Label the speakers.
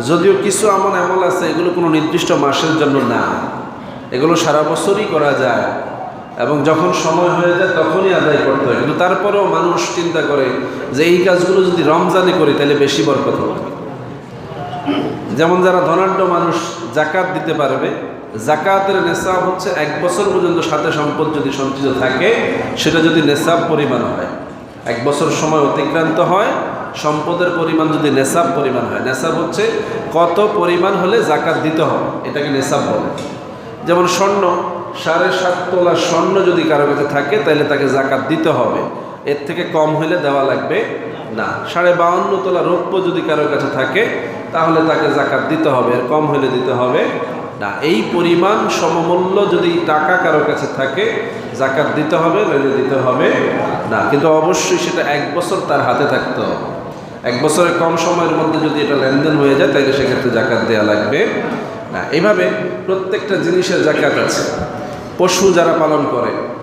Speaker 1: যদিও কিছু আমল আছে এগুলো কোনো নির্দিষ্ট মাসের জন্য না, এগুলো সারা বছরই করা যায় এবং যখন সময় হয়ে যায় তখনই আদায় করতে হয়। কিন্তু তারপরেও মানুষ চিন্তা করে যে এই কাজগুলো যদি রমজানে করি তাহলে বেশি বরকত হবে। যেমন যারা ধনাঢ্য মানুষ জাকাত দিতে পারবে, জাকাতের নেশাব হচ্ছে 1 বছর পর্যন্ত সাথে সম্পদ যদি সঞ্চিত থাকে সেটা যদি নেশাব পরিমাণ হয়, 1 বছর সময় অতিক্রান্ত হয়, সম্পদের পরিমাণ যদি নেশাব পরিমাণ হয়, নেশাব হচ্ছে কত পরিমাণ হলে জাকাত দিতে হবে, এটাকে নেশাব বলে। যেমন স্বর্ণ 7.5 তোলা স্বর্ণ যদি কারো কাছে থাকে তাহলে তাকে জাকাত দিতে হবে, এর থেকে কম হলে দেওয়া লাগবে না। 52.5 তোলা রৌপ্য যদি কারো কাছে থাকে তাহলে তাকে জাকাত দিতে হবে, এর কম হলে দিতে হবে না। এই পরিমাণ সমমূল্য যদি টাকা কারো কাছে থাকে জাকাত দিতে হবে, নইলে দিতে হবে না। কিন্তু অবশ্যই সেটা 1 বছর তার হাতে থাকতে হবে। 1 বছরের কম সময়ের মধ্যে যদি এটা লেনদেন হয়ে যায় তাহলে সেক্ষেত্রে জাকাত দেওয়া লাগবে না। এইভাবে প্রত্যেকটা জিনিসের জাকাত আছে। পশু যারা পালন করে